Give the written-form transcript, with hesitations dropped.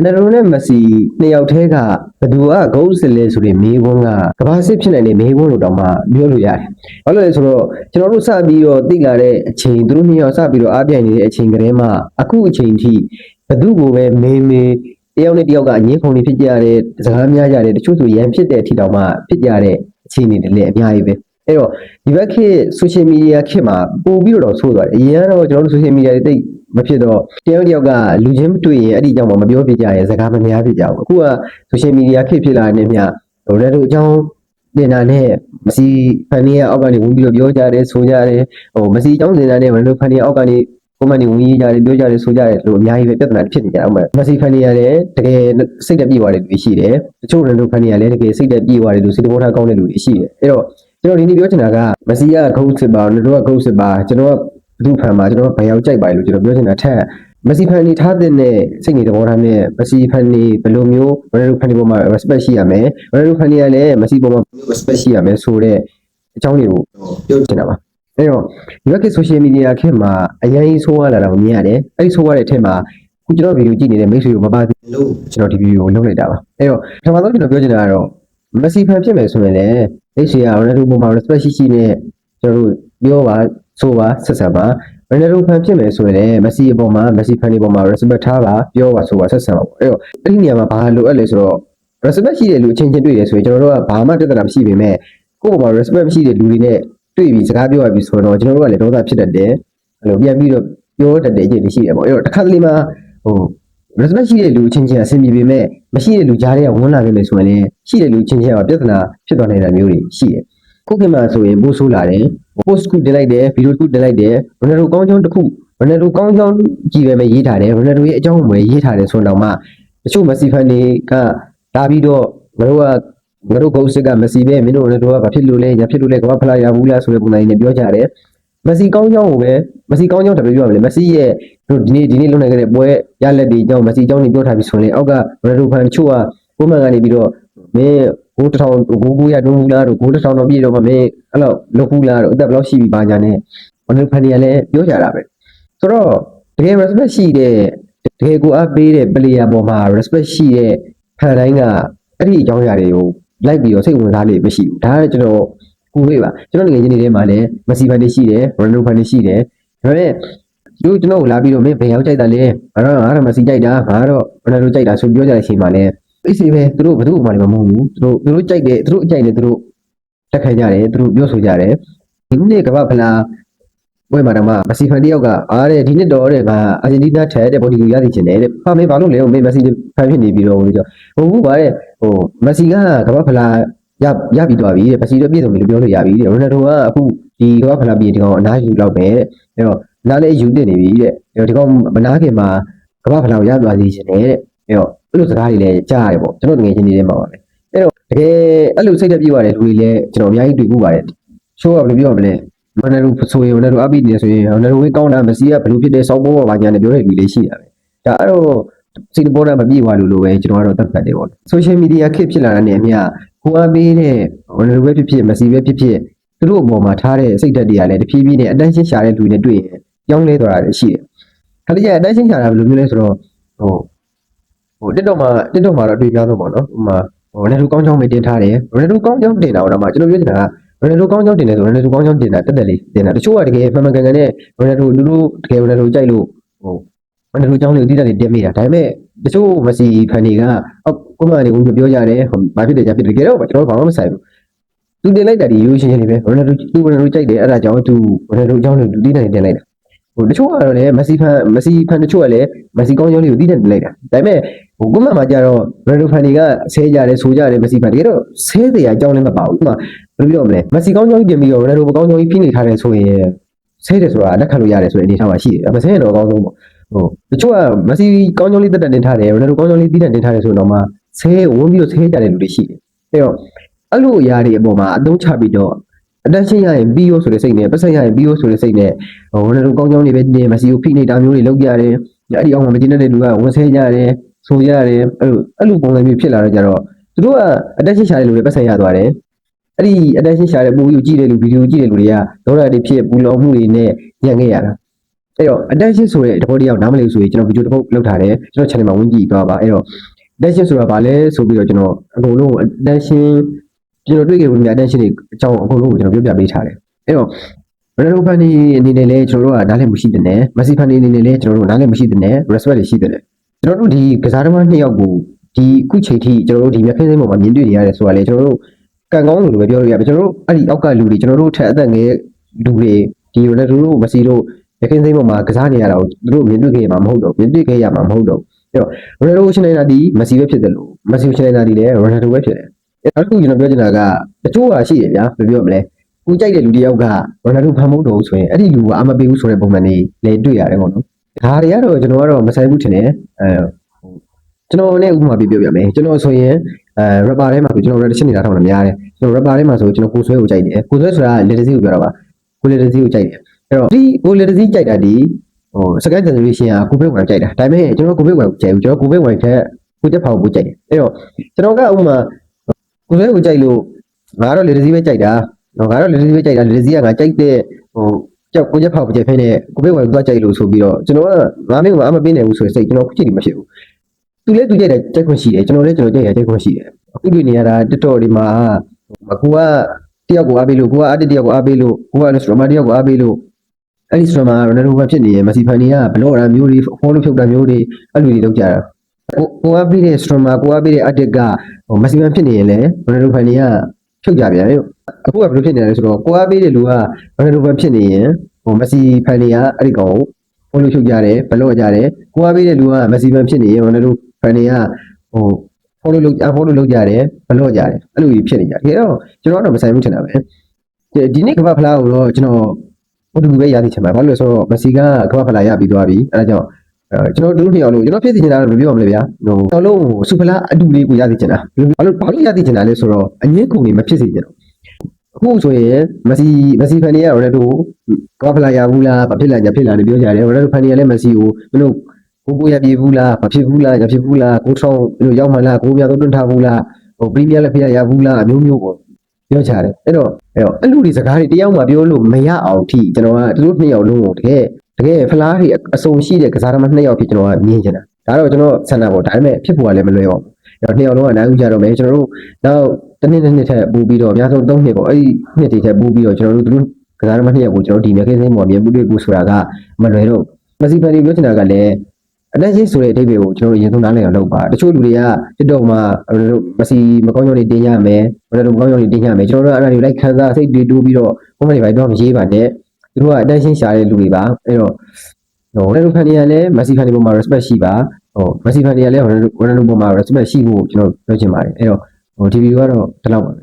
နယ်ဒိုနဲ့မက်ဆီနှစ်ယောက်တည်းကဘယ်သူကဂိုးစစ်လဲဆိုတဲ့မေးခွန်းကကမ္ဘာစစ်ဖြစ်နိုင်တဲ့မေးခွန်းလို့တောင်မှပြောလို့ရတယ်။ဘာလို့လဲဆိုတော့ကျွန်တော်တို့စပြီးတော့သိလာတဲ့အချိန်သူတို့နှစ်ယောက်စပြီးတော့အားပြိုင်နေတဲ့အချိန်ကလေးမှာအခုအချိန်ထိဘယ်သူကိုပဲမေးတယောက်နဲ့တယောက်ကအငင်းခုန်နေဖြစ်ကြတဲ့စကားများကြတဲ့တချို့ဆိုရန်ဖြစ်တဲ့အထိတောင်မှဖြစ်ကြတဲ့အခြေအနေတွေလည်းအများကြီးပဲ။အဲ့တော့ဒီဘက်ခေတ် social media ခေတ်မှာပို့ပြီးတော့ဆိုးသွားတယ်။အရင်ကတော့ကျွန်တော်တို့ social media တွေတိတ်မဖြစ်တော့တယောက်တယောက်ကလူချင်းတွေ့ရင်အဲ့ဒီအကြောင်းမပြောပြကြရဲစကားမများပြကြဘူးအခုက social media ခေတ်ဖြစ်လာတဲ့မြတ်ဟိုလည်းတို့အကြောင်းတင်တာနဲ့မစီဖန်နီရဲ့အောက်ကနေဝင်ပြီးတော့ပြောကြတယ်ဆိုကြတယ်ဟိုမစီအကြောင်းတင်တာနဲ့လည်းဖန်နီရဲ့အောက်ကနေကိုမန်နေဝင်ရေးကြတယ်ပြောကြတယ်ဆိုကြတယ်လို့အများကြီးပဲပြဿနာဖြစ်နေကြအောင်မစီဖန်နီရလည်းတကယ်စိတ်တက်ပြေသွားတဲ့လူတွေရှိတယ်တချို့လည်းဖန်နီရလည်းတကယ်စိတ်တက်ပြေသွားတဲ့လူစိတ်တော်ထားကောင်းတဲ့လူတွေရှိတယ်အဲ့တော့ကျွန်တော်ဒီနေ့ပြောချင်တာကမစီကဂုတ်စစ်ပါတို့ကဂုတ်စစ်ပါကျွန်တော်ကလူဖန်မှာကျွန်တော်ဘယ်ရောက်ကြိုက်ပါလို့ကျွန်တော်ပြောချင်တာထက်မက်ဆီဖန်နီထားတဲ့စိတ်နေသဘောထားနဲ့မက်ဆီဖန်နီဘယ်လိုမျိုးရိုနယ်ဒိုဖန်နီပေါ်မှာ respect ရှိရမယ်ရိုနယ်ဒိုဖန်နီကလည်းမက်ဆီပေါ်မှာ respect ရှိရမယ်ဆိုတဲ့အကြောင်းတွေကိုပြောချင်တာပါအဲ့တော့ဒီဘက်က social media ခေတ်မှာအရင်ဆိုးရလာတာကိုမြင်ရတယ်အဲ့ဒီဆိုးရတဲ့အထက်မှာခုကျွန်တော်ဗီဒီယိုကြည့်နေတဲ့မိတ်ဆွေတို့မပါသေးလို့ကျွန်တော်ဒီဗီဒီယိုကိုလုပ်လိုက်တာပါအဲ့တော့ပထမဆုံးကျွန်တော်ပြောချင်တာကတော့မက်ဆီဖန်ဖြစ်မယ်ဆိုရင်လည်းမိတ်ဆွေကရိုနယ်ဒိုပေါ်မှာ respect ရှိနဲ့ကျွန်တော်တို့ပြောပါဆိုပါဆက်ဆက်ပါရိုနယ်ဒိုဖန်ဖြစ်မယ်ဆိုရင်လည်းမက်ဆီအပေါ်မှာမက်ဆီဖန်ဒီပေါ်မှာ respect ထားပါပြောပါဆိုပါဆက်ဆံပါပေါ့အဲ့တော့အဲ့ဒီနေရာမှာဘာလိုအပ်လဲဆိုတော့ respect ရှိတဲ့လူအချင်းချင်းတွေ့တယ်ဆိုရင်ကျွန်တော်တို့ကဘာမှပြဿနာမရှိပေမဲ့ကိုယ့်ပေါ်မှာ respect မရှိတဲ့လူတွေနဲ့တွေ့ပြီးစကားပြောရပြီးဆိုတော့ကျွန်တော်တို့ကလည်းဒေါသဖြစ်တတ်တယ်အဲ့လိုပြန်ပြီးတော့ပြောတတ်တဲ့အကျင့်တွေရှိတယ်ပေါ့အဲ့တော့တစ်ခါတလေမှာဟို respect ရှိတဲ့လူအချင်းချင်းအဆင်ပြေပေမဲ့မရှိတဲ့လူကြားထဲကဝင်လာခဲ့မယ်ဆိုရင်လည်းရှိတဲ့လူချင်းချင်းကပြဿနာဖြစ်သွားနေတာမျိုးတွေရှိတယ်ခုခေတ်မှာဆိုရင်ပို့ဆိုးလာတယ် post ခုတင်လိုက်တယ်ဗီဒီယိုခုတင်လိုက်တယ်ရိုနယ်ဒိုကောင်းကြောင်းတစ်ခုရိုနယ်ဒိုကောင်းကြောင်းကြည့်ပဲရေးထားတယ်ရိုနယ်ဒိုရဲ့အကြောင်းကိုရေးထားတယ်ဆိုတော့မှတချို့မက်ဆီဖန်တွေကလာပြီးတော့ငါတို့ဂိုးစစ်ကမက်ဆီပဲမင်းတို့ရိုနယ်ဒိုကဘာဖြစ်လို့လဲညာဖြစ်လို့လဲကဘာဖလားရဘူးလားဆိုတဲ့ပုံစံနဲ့ပြောကြတယ်မက်ဆီကောင်းကြောင်းကိုပဲမက်ဆီကောင်းကြောင်းတပြပြောရမလဲမက်ဆီရဲ့တို့ဒီနေ့လုံနိုင်ခဲ့တဲ့ပွဲရလက်တွေအကြောင်းမက်ဆီအကြောင်းတွေပြောထားပြီးဆိုရင်အောက်ကရိုနယ်ဒိုဖန်တချို့ကကိုမန်ကနေပြီးတော့မင်းဂိုး1000ဂိုး900တွန်းဘူးလားတို့ဂိုး1000တော့ပြည့်တော့မှမင်းအဲ့လောက်လုပ်ဘူးလားတို့အသက်ဘယ်လောက်ရှိပြီပါညာနဲ့ဘယ်လိုဖန်နေရလဲပြောကြတာပဲဆိုတော့တကယ် respect ရှိတဲ့တကယ်ကိုအားပေးတဲ့ player ပေါ်မှာ respect ရှိတဲ့ဖန်တိုင်းကအဲ့ဒီအကြောင်းအရာတွေကိုလိုက်ပြီးတော့စိတ်ဝင်စားလေမရှိဘူးဒါကကျွန်တော်ကိုယ်လေးပါကျွန်တော်ငယ်ချင်းတွေထဲမှာလည်းမက်ဆီဖန်တွေရှိတယ်ရိုနယ်ဒိုဖန်တွေရှိတယ်ဒါပေမဲ့သူကျွန်တော်ကိုလာပြီးတော့မင်းဘယ်ရောက်ကြိုက်တာလဲငါတော့မက်ဆီကြိုက်တာငါတော့ရိုနယ်ဒိုကြိုက်တာဆိုပြောကြတဲ့အချိန်မှာလည်းအေးစေပဲသူတို့ဘယ်သူ့မှလည်းမမဟုတ်ဘူးသူတို့ကြိုက်တယ်သူတို့အကြိုက်တယ်သူတို့တက်ခိုင်းကြတယ်သူတို့ပြောဆိုကြတယ်ဒီနေ့ကမ္ဘာဖလားပွဲမှာတော့မက်ဆီဖန်တယောက်ကအားတဲ့ဒီနှစ်တော့တဲ့ငါအာဂျင်တီးနားထဲတဲ့ဘော်ဒီကိုရသိချင်တယ်တဲ့ဟာမင်းဘာလို့လဲမင်းမက်ဆီဖန်ဖြစ်နေပြီးတော့လို့ပြောဟိုဘူးပါတဲ့ဟိုမက်ဆီကကမ္ဘာဖလားရပြီးသွားပြီတဲ့မက်ဆီတော့ပြည့်စုံပြီလို့ပြောလို့ရပြီတဲ့ရိုနယ်ဒိုကအခုဒီကမ္ဘာဖလားပြီးဒီကောင်အနားယူလောက်ပဲတဲ့အဲ့တော့နားလည်းယူတင်နေပြီတဲ့အဲ့တော့ဒီကောင်မနာခင်မှာကမ္ဘာဖလားကိုရသွားသေးချင်တယ်တဲ့အဲ့တော့အဲ့လိုစကားတွေလည်းကြားရတယ်ပေါ့ကျွန်တော်ငယ်ချင်းတွေထဲမှာပါပဲအဲ့တော့တကယ်အဲ့လိုစိတ်သက်ပြေပါတယ်လူတွေလည်းကျွန်တော်အများကြီးတွေ့မှုပါတယ်ရှိုးကဘယ်လိုပြောရမလဲရိုနယ်ဒိုဆိုရင်ရိုနယ်ဒိုအပိနေဆိုရင်ရိုနယ်ဒိုဝေးကောင်းတာမက်ဆီကဘယ်လိုဖြစ်တဲ့စောင်းပေါ်ပါညာနဲ့ပြောတဲ့လူတွေရှိတာပဲဒါအဲ့တော့စိတ်ပေါ်တာမပြေသွားလို့ပဲကျွန်တော်ကတော့သတ်မှတ်တယ်ပေါ့ social media ခေတ်ဖြစ်လာတဲ့နေအမြကိုအားပေးတဲ့ရိုနယ်ဒိုပဲဖြစ်ဖြစ်မက်ဆီပဲဖြစ်ဖြစ်သူတို့အပေါ်မှာထားတဲ့စိတ်ဓာတ်တွေကလည်းတဖြည်းဖြည်းနဲ့အတန်းရှင်းရှာတဲ့လူတွေနဲ့တွေ့ရင်ကြောင်းလဲသွားတာလည်းရှိတယ်ခါတည်းကအတန်းရှင်းရှာတာဘယ်လိုမျိုးလဲဆိုတော့TikTok မှာတော့တွေ့များဆုံးပေါ့နော်ဥပမာရိုနယ်ဒိုကောင်းကြောင်းပဲတင်ထားတယ်ရိုနယ်ဒိုကောင်းကြောင်းတင်တာတော့မှကျွန်တော်ပြောချင်တာကရိုနယ်ဒိုကောင်းကြောင်းတင်တယ်ဆိုရိုနယ်ဒိုကောင်းကြောင်းတင်တာတက်တက်လေးတင်တာတချို့ကတကယ်မှန်မှန်ကန်ကန်နဲ့ရိုနယ်ဒိုလူတို့တကယ်ရိုနယ်ဒိုကြိုက်လို့ရိုနယ်ဒိုကြောင်းလေးကိုတိတက်လေးတင်မိတာဒါပေမဲ့တချို့မက်ဆီဖန်တွေကကိုမန်နေကိုပြောကြတယ်ဘာဖြစ်တယ်ကြာဖြစ်တယ်တကယ်တော့ကျွန်တော်ဘာမှမဆိုင်ဘူးသူတင်လိုက်တာဒီရိုးရှင်းရှင်းလေးပဲရိုနယ်ဒိုကြိုက်တယ်အဲ့ဒါကြောင့်သူရိုနယ်ဒိုကြောင်းလေးကိုတိတက်လေးတင်လိုက်တာတချို့ကတော့လည်းမက်ဆီဖန်တချို့ကလည်းမက်ဆီကောင်းကြောင်းလေးကိုတိတက်တင်လိုက်တာဒါပေမဲ့ကိုမန်မှာကြတော့ရိုနယ်ဒိုဖန်တွေကဆဲကြတယ်ဆိုကြတယ်မက်ဆီဖန်တကယ်တော့ဆဲစရာအကြောင်းလည်းမပါဘူးဥပမာဘယ်လိုပြောမလဲမက်ဆီကောင်းကြောင်းကြီးတင်ပြီးတော့ရိုနယ်ဒိုကောင်းကြောင်းကြီးဖိနေထားတယ်ဆိုရင်ဆဲတယ်ဆိုတာလက်ခံလို့ရတယ်ဆိုတဲ့အနေအထားမှာရှိတယ်မဆဲရင်တော့အကောင်းဆုံးပေါ့တချို့ကမက်ဆီကောင်းကြောင်းလေးတက်တင်ထားတယ်ရိုနယ်ဒိုကောင်းကြောင်းလေးတိတက်တင်ထားတယ်ဆိုတော့မှဆဲဝန်းပြီးတော့ဆဲကြတဲ့လူတွေရှိတယ်အဲ့တော့အဲ့လိုအရာတွေအပေါ်မှာအသုံးချပြီးတော့အတက်ရှင်းရရင်ပြီးရောဆိုတဲ့စိတ်နဲ့ပတ်ဆက်ရရင်ပြီးရောဆိုတဲ့စိတ်နဲ့ရိုနယ်ဒိုကောင်းကြောင်းတွေပဲတင်မက်ဆီကိုဖိနေတာမျိုးတွေလုပ်ကြတယ်အဲ့ဒီအောင်မကျင်းတဲ့လူကဝန်ဆဲကြတယ်ဆိုရတယ်အဲ့လိုပုံစံမျိုးဖြစ်လာတော့ကြတော့သူတို့ကအတက်ရှင်းရှာတဲ့လူတွေပတ်ဆက်ရသွားတယ်အဲ့ဒီအတက်ရှင်းရှာတဲ့ပုံကိုကြည့်တဲ့လူဗီဒီယိုကြည့်တဲ့လူတွေကဒေါသတွေဖြစ်ပူလောင်မှုတွေနဲ့ညံ့ခဲ့ရတာ အဲ့တော့ attention ဆိုတဲ့တဘောတရားကိုနားမလည်ဘူးဆိုရင်ကျွန်တော်ဗီဒီယိုတစ်ပုတ်လုပ်ထားတယ်ကျွန်တော် channel မှာဝင်ကြည့်သွားပါအဲ့တော့ attention ဆိုတာဘာလဲဆိုပြီးတော့ကျွန်တော်အကုန်လုံး attention ကျွန်တော်တွေ့ခဲ့ဘူးများ attention တွေအကြောင်းအကုန်လုံးကိုကျွန်တော်ပြောပြပေးထားတယ်အဲ့တော့ဘယ်လိုဖန်နေအနေနဲ့လဲကျွန်တော်တို့ကနားလည်မှုရှိတဲ့နဲ့မက်ဆီဖန်နေအနေနဲ့လဲကျွန်တော်တို့နားလည်မှုရှိတဲ့နဲ့ respect တွေရှိတဲ့ကျွန်တော်တို့ဒီကစားသမားနှစ်ယောက်ကိုဒီခုချိန်ထိကျွန်တော်တို့ဒီမျက်ခင်းစိမ်းပေါ်မှာမြင်တွေ့နေရတယ်ဆိုတာလေကျွန်တော်တို့ကန်ကောင်းလို့ပဲပြောလို့ရပါကျွန်တော်တို့အဲ့ဒီအောက်ကလူတွေကျွန်တော်တို့ထက်အသက်ငယ်လူတွေဒီရိုနယ်ဒိုတို့မက်ဆီတို့မျက်ခင်းစိမ်းပေါ်မှာကစားနေရတာကိုသူတို့မြင်တွေ့ခဲ့ရမှာမဟုတ်တော့မြင်တွေ့ခဲ့ရမှာမဟုတ်တော့အဲ့တော့ရိုနယ်ဒိုရှင်နေတာဒီမက်ဆီပဲဖြစ်တယ်လို့မက်ဆီရှင်နေတာဒီလည်းရိုနယ်ဒိုပဲဖြစ်တယ်အဲ့တော့ကျွန်တော်ပြောချင်တာကတချို့ဟာရှိတယ်ဗျာဘယ်ပြောမလဲကိုကြိုက်တဲ့လူတယောက်ကရိုနယ်ဒိုဖန်ဖို့တော့ဆိုရင်အဲ့ဒီလူကအမပေးဘူးဆိုတဲ့ပုံစံတွေလည်းတွေ့ရတယ်ပေါ့နော်ဒါတွေကတော့ကျွန်တော်ကတော့မဆိုင်ဘူးထင်တယ်ကျွန်တော်နဲ့ဥပမာပြပြပြမယ်ကျွန်တော်ဆိုရင်rapper ထဲမှာဆိုကျွန်တော် reddition နေတာထောက်တာများတယ်ကျွန်တော် rapper ထဲမှာဆိုကျွန်တော်ကိုဆွဲကိုကြိုက်တယ်ကိုဆွဲဆိုတာ literacy ကိုပြောတာပါကို literacy ကိုကြိုက်တယ်အဲ့တော့ဒီကို literacy ကြိုက်တာဒီsecond generation ကကိုဘိတ်ဝိုင်ကြိုက်တာဒါပေမဲ့ကျွန်တော်ကိုဘိတ်ဝိုင်ကိုကြိုက်ဘူးကျွန်တော်ကိုဘိတ်ဝိုင်ထက်ကိုတက်ဖောက်ကိုကြိုက်တယ်အဲ့တော့ကျွန်တော်ကဥပမာကိုဆွဲကိုကြိုက်လို့ငါတော့ literacy ပဲကြိုက်တာငါတော့ literacy ပဲကြိုက်တာ literacy ကငါကြိုက်တဲ့ကြောက်ကိုချက်ဖောက်ကြိုက်ဖ ೇನೆ ကိုဘိတ်ဝိုင်သွားကြိုက်လို့ဆိုပြီးတော့ကျွန်တော်ကငါမင်းကအမပေးနိုင်ဘူးဆိုရင်စိတ်ကျွန်တော်ခုချိန်မရှိဘူးသူလည်းသူကြိုက်တဲ့ကြိုက်ခွင့်ရှိတယ်ကျွန်တော်လည်းကျွန်တော်ကြိုက်တဲ့ကြိုက်ခွင့်ရှိတယ်အခုတွေ့နေရတာ TikTok တွေမှာကိုကတယောက်ကိုအားပေးလို့ကိုကအားတယောက်ကိုအားပေးလို့ကိုကလည်း streamer တယောက်ကိုအားပေးလို့အဲ့ဒီ streamer ရိုနယ်ဒိုပဲဖြစ်နေရင်မက်ဆီဖန်နီကဘလော့တာမျိုးတွေ follow ဖြုတ်တာမျိုးတွေအဲ့လိုတွေလုပ်ကြတာကိုအားပေးတဲ့ streamer ကိုအားပေးတဲ့ artist ကမက်ဆီဖန်ဖြစ်နေရင်လည်းရိုနယ်ဒိုဖန်နီကဖြုတ်ကြပြန်ရောအခုကဘယ်လိုဖြစ်နေလဲဆိုတော့ကိုအားပေးတဲ့လူကရိုနယ်ဒိုဖန်ဖြစ်နေရင်မက်ဆီဖန်နီကအဲ့ဒီကောင်ကို follow ဖြုတ်ကြတယ်ဘလော့ကြတယ်ကိုအားပေးတဲ့လူကမက်ဆီဖန်ဖြစ်နေရင်ရိုနယ်ဒိုဖန်နီကfollow လုပ်ကြတယ်ဘလော့ကြတယ်အဲ့လိုကြီးဖြစ်နေကြတယ်ဒါတော့ကျွန်တော်ကတော့မဆိုင်ဘူးထင်တာပဲဒီနေ့ကမ္ဘာဖလားကိုတော့ကျွန်တော်ဘုဒ္ဓဂူပဲရသည်ချင်ပါဘာလို့လဲဆိုတော့မက်ဆီကကမ္ဘာဖလားရပြီးသွားပြီအဲဒါကြောင့်ကျွန်တော်တို့နှစ်ယောက်လုံးကျွန်တော်ဖြစ်စီချင်တာတော့မပြောပါမလဲဗျာဟိုတော်လုံးစူဖလားအတူလေးကိုရသည်ချင်တာဘာလို့ရသည်ချင်တာလဲဆိုတော့အငင်းကုန်နေမဖြစ်စေချင်တော့အခုဆိုရင်မက်ဆီဖန်နီကရိုနယ်ဒိုကမ္ဘာဖလားရဘူးလားဘာဖြစ်လာနေပြောကြတယ်ရိုနယ်ဒိုဖန်နီကလည်းမက်ဆီကိုမင်းတို့ကိုရပြေဘူးလားမဖြစ်ဘူးလားရဖြစ်ဘူးလားကိုဆောင်တို့ရောက်မှလားကိုများတော့တွန်းထားဘူးလားဟိုပရီးမီးယားလည်းဖရရဘူးလားအမျိုးမျိုးပေါ့ပြောချတယ်အဲ့တော့အဲ့လိုဒီစကားတွေတယောက်မှပြောလို့မရအောင်ထိကျွန်တော်ကသူတို့နှစ်ယောက်လုံးကိုတကယ်ဖလားတွေအစုံရှိတဲ့ကစားသမားနှစ်ယောက်ဖြစ်ကျွန်တော်ကမြင်ချင်တာဒါတော့ကျွန်တော်ဆန္ဒပေါ့ဒါပေမဲ့ဖြစ်ဖို့ကလည်းမလွယ်ပါဘူးအဲ့တော့နှစ်ယောက်လုံးကနိုင်ဦးကြတော့မယ်ကျွန်တော်တို့နောက်တစ်နှစ်ထက်ပို့ပြီးတော့အများဆုံး3နှစ်ပေါ့အဲ့ဒီနှစ်တွေထက်ပို့ပြီးတော့ကျွန်တော်တို့သူတို့ကစားသမားနှစ်ယောက်ကိုကျွန်တော်ဒီမြက်ခင်းစိမ်းပေါ်မြင်မှုတွေ့ဖို့ဆိုတာကမလွယ်တော့မက်ဆီဖန်နီပြောချင်တာကလည်းattention ဆိုတဲ့အဓိပ္ပာယ်ကိုကျွန်တော်တို့ရင်ဆုံးနားလည်အောင်လုပ်ပါတချို့လူတွေက TikTok မှာမက်ဆီမကောင်းကြောင်းတွေတင်ရမယ်ဘယ်လိုမကောင်းကြောင်းတွေတင်ရမယ်ကျွန်တော်တို့အဲ့ဒါတွေလိုက်ခံစားစိတ်တွေတိုးပြီးတော့ comment တွေတော့မရေးပါနဲ့သူတို့က attention ရှာတဲ့လူတွေပါအဲ့တော့ရိုနယ်ဒိုဖန်နီကလည်းမက်ဆီဖန်နီပေါ်မှာ respect ရှိပါမက်ဆီဖန်နီကလည်းရိုနယ်ဒိုပေါ်မှာ respect ရှိဖို့ကျွန်တော်ပြောချင်ပါတယ်အဲ့တော့ဒီဗီဒီယိုကတော့ဒီလောက်ပါပဲ